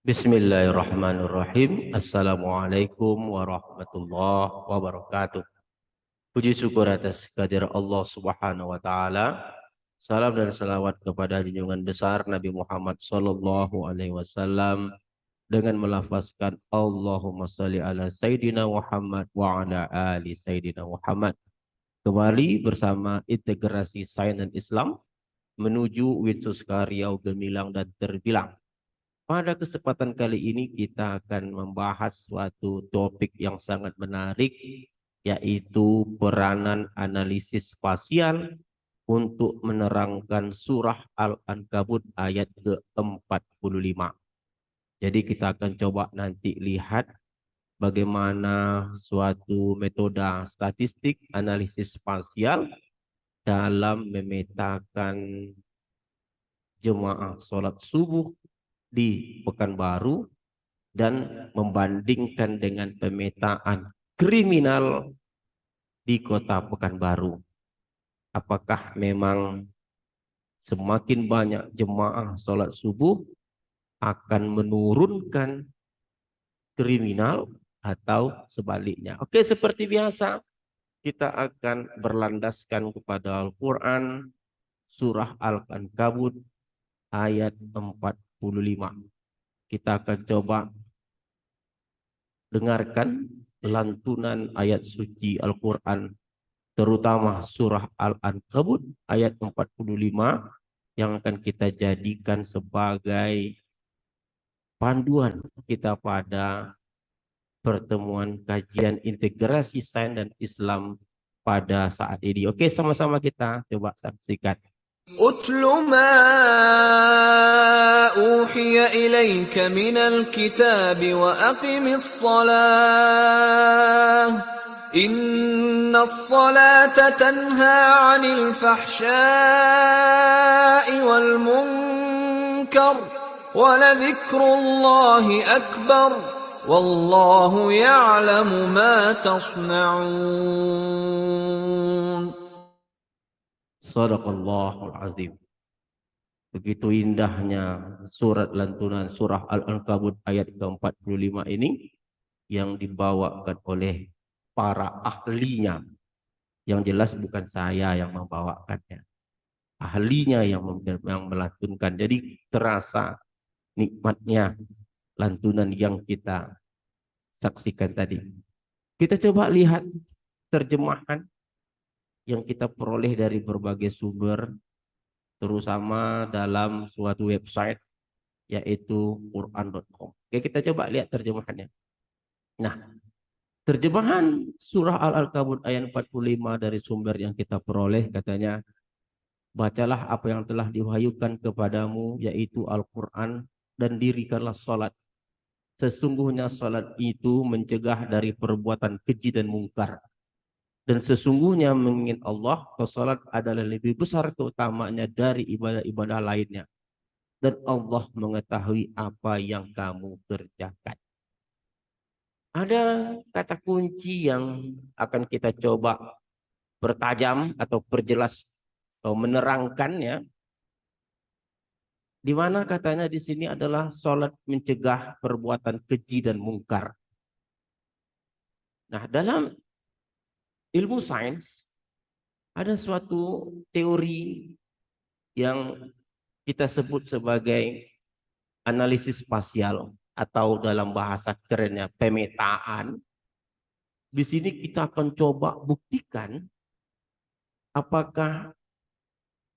Bismillahirrahmanirrahim. Assalamualaikum warahmatullahi wabarakatuh. Puji syukur atas kehadirat Allah Subhanahu wa taala. Salam dan salawat kepada junjungan besar Nabi Muhammad sallallahu alaihi wasallam dengan melafazkan Allahumma shalli ala Sayyidina Muhammad wa ala ali Sayyidina Muhammad. Kembali bersama integrasi sains dan Islam menuju Winsuska Riau Gemilang dan Terbilang. Pada kesempatan kali ini kita akan membahas suatu topik yang sangat menarik, yaitu peranan analisis spasial untuk menerangkan surah Al-Ankabut ayat ke-45. Jadi kita akan coba nanti lihat bagaimana suatu metode statistik analisis spasial dalam memetakan jemaah sholat subuh di Pekanbaru dan membandingkan dengan pemetaan kriminal di kota Pekanbaru. Apakah memang semakin banyak jemaah sholat subuh akan menurunkan kriminal atau sebaliknya? Oke, seperti biasa kita akan berlandaskan kepada Al-Quran surah Al-Ankabut ayat 45. Kita akan coba dengarkan lantunan ayat suci Al-Quran, terutama surah Al-Ankabut ayat 45 yang akan kita jadikan sebagai panduan kita pada pertemuan kajian integrasi sains dan Islam pada saat ini. Oke, sama-sama kita coba saksikan. أتل ما أوحي إليك من الكتاب وأقم الصلاة إن الصلاة تنهى عن الفحشاء والمنكر ولذكر الله أكبر والله يعلم ما تصنعون. Shadaqallahul azim. Begitu indahnya surat lantunan surah Al-Ankabut ayat ke-45 ini yang dibawakan oleh para ahlinya. Yang jelas bukan saya yang membawakannya. Ahlinya yang melantunkan. Jadi terasa nikmatnya lantunan yang kita saksikan tadi. Kita coba lihat terjemahan yang kita peroleh dari berbagai sumber, terutama dalam suatu website yaitu Quran.com. Oke, kita coba lihat terjemahannya. Nah, terjemahan surah Al-Ankabut ayat 45 dari sumber yang kita peroleh katanya, bacalah apa yang telah diwahyukan kepadamu yaitu Al-Quran dan dirikanlah salat. Sesungguhnya salat itu mencegah dari perbuatan keji dan mungkar. Dan sesungguhnya mengingat Allah, salat adalah lebih besar keutamanya dari ibadah-ibadah lainnya. Dan Allah mengetahui apa yang kamu kerjakan. Ada kata kunci yang akan kita coba pertajam atau perjelas atau menerangkannya. Di mana katanya di sini adalah salat mencegah perbuatan keji dan mungkar. Nah, dalam ilmu sains ada suatu teori yang kita sebut sebagai analisis spasial atau dalam bahasa kerennya pemetaan. Di sini kita akan coba buktikan apakah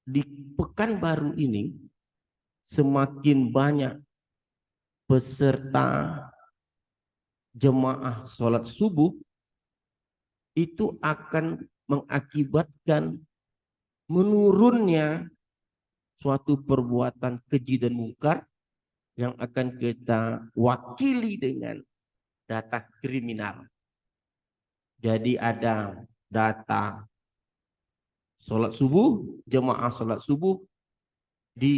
di Pekanbaru ini semakin banyak peserta jemaah sholat subuh itu akan mengakibatkan menurunnya suatu perbuatan keji dan mungkar yang akan kita wakili dengan data kriminal. Jadi ada data sholat subuh, jemaah sholat subuh di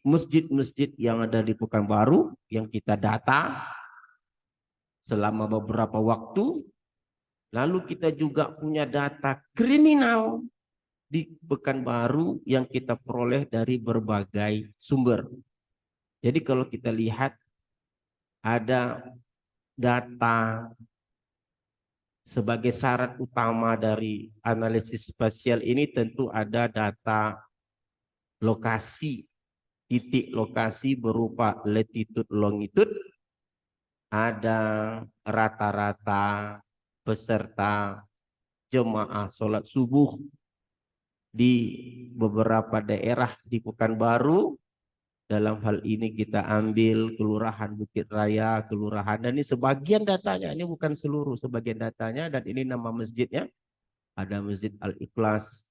masjid-masjid yang ada di Pekanbaru yang kita data selama beberapa waktu. Lalu kita juga punya data kriminal di Pekanbaru yang kita peroleh dari berbagai sumber. Jadi kalau kita lihat ada data sebagai syarat utama dari analisis spasial ini tentu ada data lokasi, titik lokasi berupa latitude, longitude, ada rata-rata peserta jemaah sholat subuh di beberapa daerah di Pekanbaru. Dalam hal ini kita ambil Kelurahan Bukit Raya, Kelurahan, dan ini sebagian datanya, ini bukan seluruh, sebagian datanya, dan ini nama masjidnya, ada Masjid Al-Ikhlas.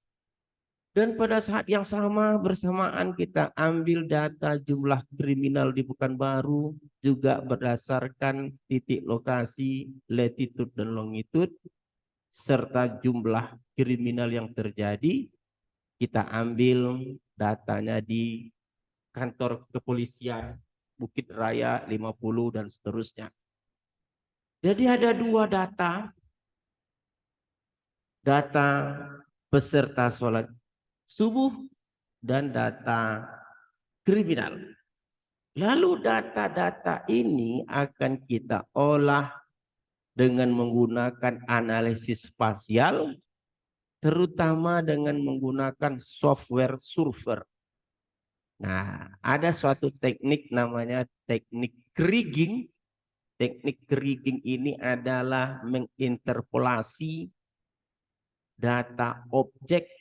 Dan pada saat yang sama bersamaan kita ambil data jumlah kriminal di Pekanbaru juga berdasarkan titik lokasi, latitude dan longitude, serta jumlah kriminal yang terjadi. Kita ambil datanya di kantor kepolisian Bukit Raya 50 dan seterusnya. Jadi ada dua data peserta sholat subuh dan data kriminal. Lalu data-data ini akan kita olah dengan menggunakan analisis spasial, terutama dengan menggunakan software surfer. Nah, ada suatu teknik namanya teknik kriging. Teknik kriging ini adalah menginterpolasi data objek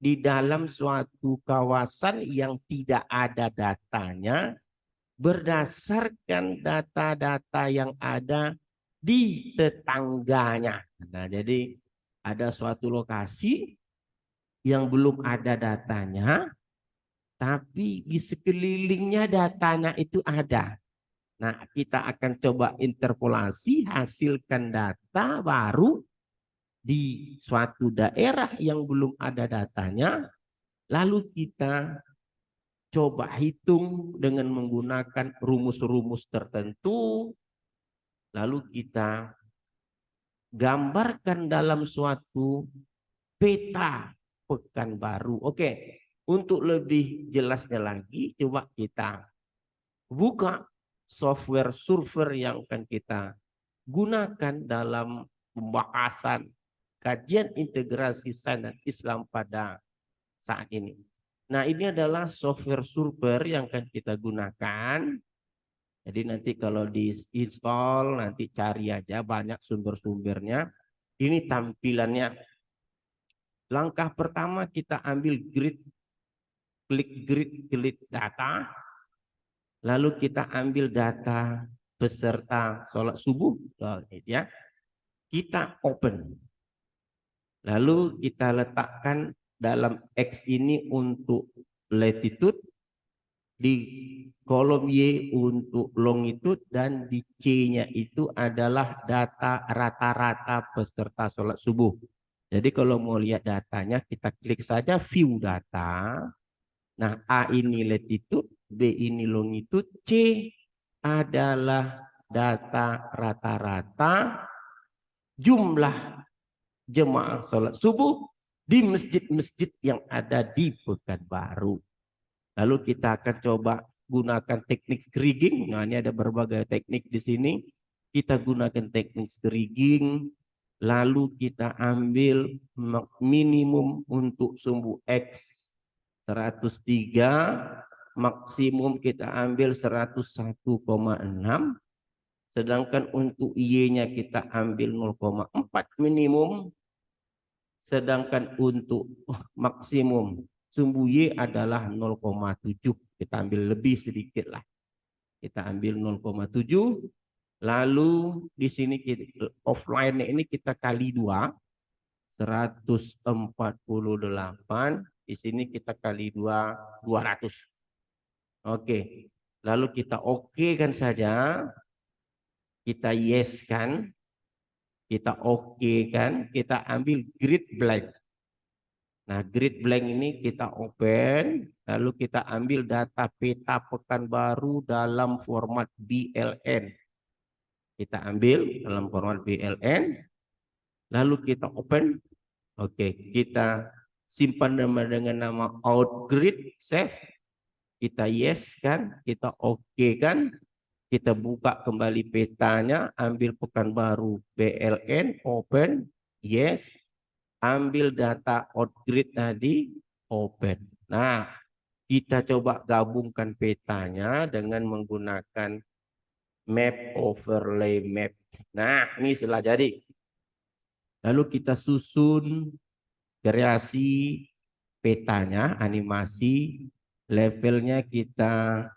di dalam suatu kawasan yang tidak ada datanya berdasarkan data-data yang ada di tetangganya. Nah, jadi ada suatu lokasi yang belum ada datanya, tapi di sekelilingnya datanya itu ada. Nah, kita akan coba interpolasi, hasilkan data baru di suatu daerah yang belum ada datanya, lalu kita coba hitung dengan menggunakan rumus-rumus tertentu, lalu kita gambarkan dalam suatu peta Pekanbaru. Oke, untuk lebih jelasnya lagi, coba kita buka software surfer yang akan kita gunakan dalam pembahasan kajian integrasi sains dan Islam pada saat ini. Nah, ini adalah software surfer yang akan kita gunakan. Jadi nanti kalau di-install, nanti cari aja banyak sumber-sumbernya. Ini tampilannya. Langkah pertama kita ambil grid, klik data. Lalu kita ambil data peserta sholat subuh, ya. Kita open. Lalu kita letakkan dalam X ini untuk latitude, di kolom Y untuk longitude, dan di C-nya itu adalah data rata-rata peserta sholat subuh. Jadi kalau mau lihat datanya, kita klik saja view data. Nah, A ini latitude, B ini longitude, C adalah data rata-rata jumlah jemaah sholat subuh di masjid-masjid yang ada di Pekanbaru. Lalu kita akan coba gunakan teknik rigging. Nah, ini ada berbagai teknik di sini. Kita gunakan teknik rigging. Lalu kita ambil minimum untuk sumbu X 103, maksimum kita ambil 101,6. Sedangkan untuk Y-nya kita ambil 0,4 minimum. Sedangkan untuk maksimum sumbu Y adalah 0,7. Kita ambil lebih sedikit lah. Kita ambil 0,7. Lalu di sini offline ini kita kali 2. 148. Di sini kita kali 2, 200. Oke. Lalu kita oke kan saja. Kita yes kan. Kita oke kan. Kita ambil grid blank. Nah, grid blank ini kita open, lalu kita ambil data peta Pekanbaru dalam format BLN. Kita ambil dalam format BLN, lalu kita open. Oke, kita simpan dengan nama outgrid, save. Kita yes kan, kita oke kan. Kita buka kembali petanya, ambil Pekanbaru BLN, open, yes. Ambil data outgrid tadi, open. Nah, kita coba gabungkan petanya dengan menggunakan map overlay map. Nah, ini sudah jadi. Lalu kita susun kreasi petanya, animasi, levelnya kita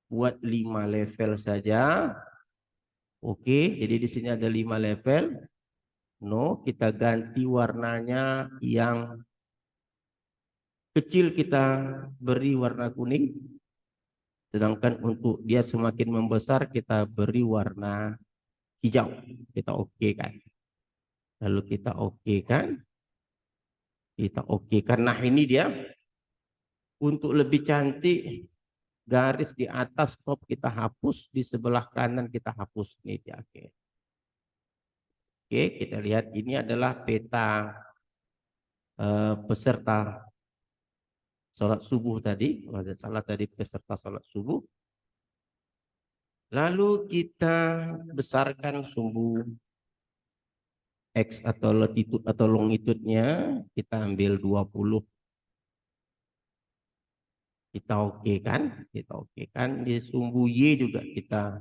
buat 5 level saja. Oke, jadi di sini ada 5 level. No, kita ganti warnanya yang kecil kita beri warna kuning. Sedangkan untuk dia semakin membesar kita beri warna hijau. Kita oke kan. Lalu kita oke kan. Kita oke kan. Nah ini dia. Untuk lebih cantik, garis di atas top kita hapus, di sebelah kanan kita hapus. Ini dia. Oke, kita lihat ini adalah peta peserta sholat subuh tadi. Kalau ada salah tadi peserta sholat subuh. Lalu kita besarkan sumbu X atau latitude atau longitude-nya. Kita ambil 20. Kita oke kan? Kita oke kan? Di sumbu Y juga kita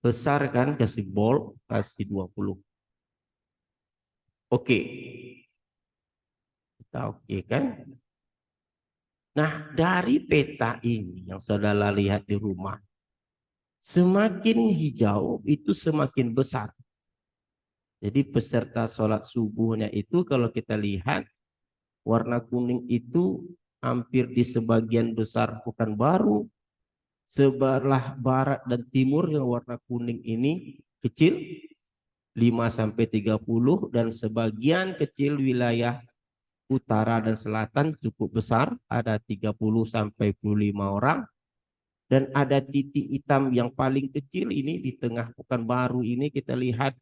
besarkan, kasih bold, kasih 20. Oke. Kita oke kan? Nah, dari peta ini yang saudara lihat di rumah, semakin hijau itu semakin besar. Jadi peserta sholat subuhnya itu kalau kita lihat warna kuning itu hampir di sebagian besar Pekanbaru, sebelah barat dan timur yang warna kuning ini kecil 5-30 dan sebagian kecil wilayah utara dan selatan cukup besar ada 30-55 orang. Dan ada titik hitam yang paling kecil ini di tengah Pekanbaru ini kita lihat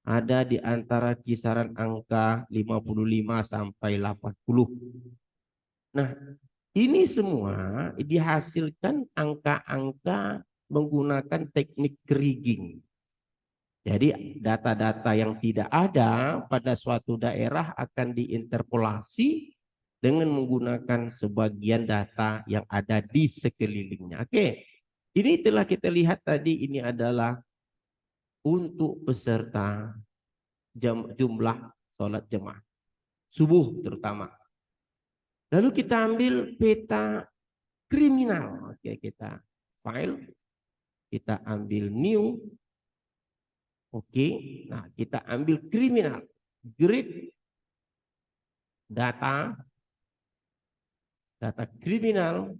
ada di antara kisaran angka 55 sampai 80. Nah, ini semua dihasilkan angka-angka menggunakan teknik rigging. Jadi data-data yang tidak ada pada suatu daerah akan diinterpolasi dengan menggunakan sebagian data yang ada di sekelilingnya. Oke, ini telah kita lihat tadi ini adalah untuk peserta jumlah sholat jemaah subuh terutama. Lalu kita ambil peta kriminal. Oke, kita file, kita ambil new. Oke, nah kita ambil kriminal, grid data kriminal,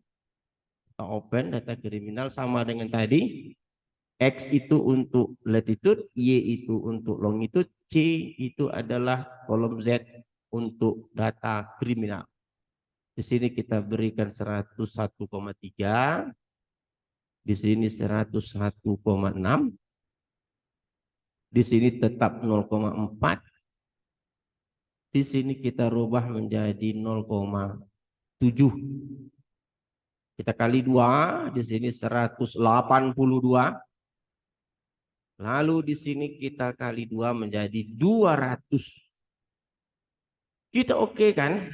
kita open data kriminal sama dengan tadi. X itu untuk latitude, Y itu untuk longitude, C itu adalah kolom Z untuk data kriminal. Di sini kita berikan 101,3, di sini 101,6, di sini tetap 0,4, di sini kita rubah menjadi 0,7. Kita kali 2, di sini 182. Lalu di sini kita kali 2 menjadi 200. Kita oke kan?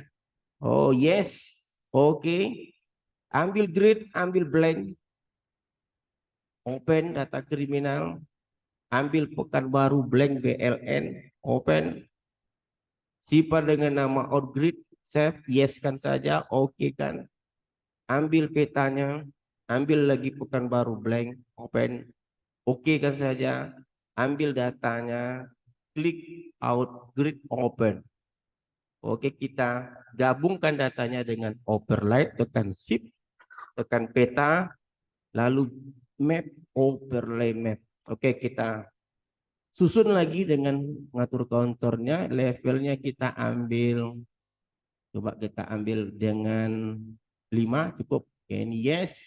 Oh yes. Oke. Ambil grid, ambil blank. Open data kriminal. Ambil Pekanbaru blank BLN. Open. Simpan dengan nama outgrid. Save. Yes kan saja. Oke kan? Ambil petanya. Ambil lagi Pekanbaru blank. Open. Oke kan saja, ambil datanya, klik outgrid open. Oke, kita gabungkan datanya dengan overlay, tekan shift, tekan peta, lalu map, overlay map. Oke, kita susun lagi dengan mengatur counternya, levelnya kita ambil, coba kita ambil dengan 5 cukup. Ini yes.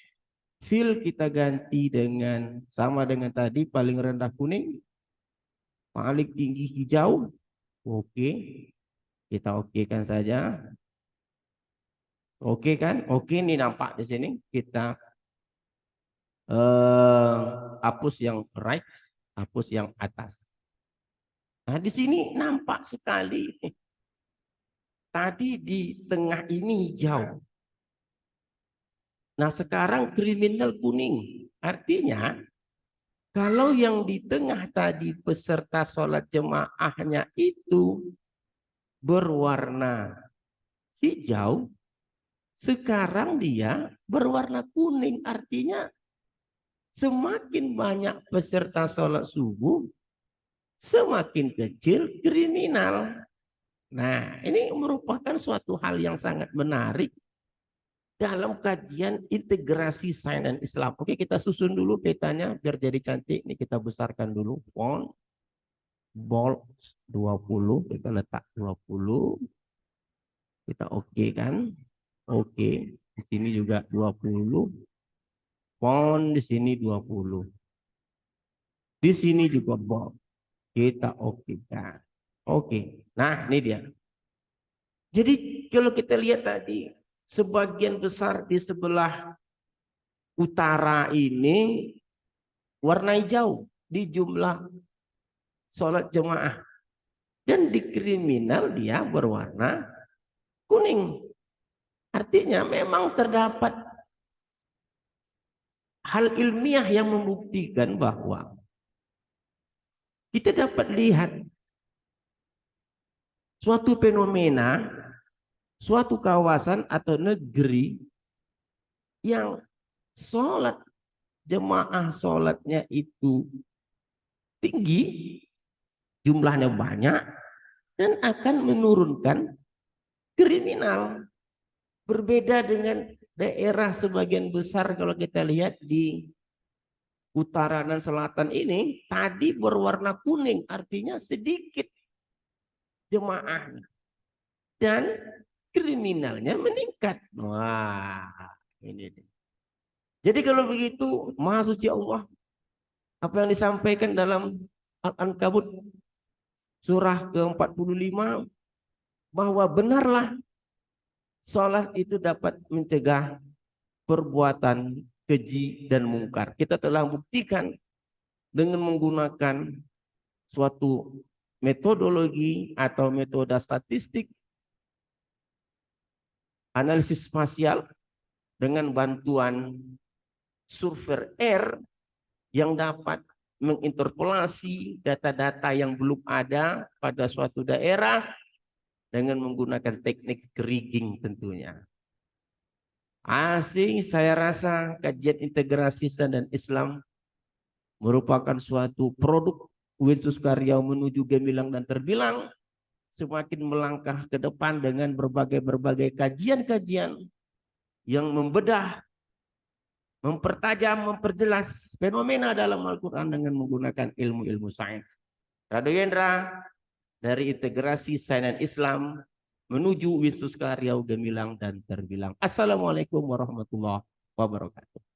Fill kita ganti dengan sama dengan tadi, paling rendah kuning, paling tinggi hijau. Oke, kita oke kan saja. Oke kan? Oke, ini nampak di sini. Kita hapus yang right, hapus yang atas. Nah, di sini nampak sekali. Tadi di tengah ini hijau. Nah, sekarang kriminal kuning. Artinya, kalau yang di tengah tadi peserta sholat jemaahnya itu berwarna hijau, sekarang dia berwarna kuning. Artinya, semakin banyak peserta sholat subuh, semakin kecil kriminal. Nah, ini merupakan suatu hal yang sangat menarik dalam kajian integrasi sains dan Islam. Oke, kita susun dulu petanya biar jadi cantik. Ini kita besarkan dulu. Font, bold 20, kita letak 20. Kita oke kan? Oke. Di sini juga 20. Font di sini 20. Di sini juga bold. Kita oke kan? Oke. Nah, ini dia. Jadi kalau kita lihat tadi, sebagian besar di sebelah utara ini warna hijau di jumlah sholat jemaah. Dan di kriminal dia berwarna kuning. Artinya memang terdapat hal ilmiah yang membuktikan bahwa kita dapat lihat suatu fenomena, suatu kawasan atau negeri yang sholat jemaah sholatnya itu tinggi, jumlahnya banyak, dan akan menurunkan kriminal. Berbeda dengan daerah sebagian besar kalau kita lihat di utara dan selatan ini, tadi berwarna kuning, artinya sedikit jemaah. Dan kriminalnya meningkat. Wah, ini. Jadi kalau begitu, Maha Suci Allah, apa yang disampaikan dalam Al-Ankabut surah ke-45, bahwa benarlah sholat itu dapat mencegah perbuatan keji dan mungkar. Kita telah buktikan dengan menggunakan suatu metodologi atau metode statistik, analisis spasial dengan bantuan survei R yang dapat menginterpolasi data-data yang belum ada pada suatu daerah dengan menggunakan teknik rigging tentunya. Asing, saya rasa kajian integrasi sains dan Islam merupakan suatu produk UIN Suskaryau menuju gemilang dan terbilang, semakin melangkah ke depan dengan berbagai kajian-kajian yang membedah, mempertajam, memperjelas fenomena dalam Al-Quran dengan menggunakan ilmu-ilmu sains. Rado Yendra dari integrasi sains dan Islam menuju UIN Suskaryau gemilang dan terbilang. Assalamualaikum warahmatullahi wabarakatuh.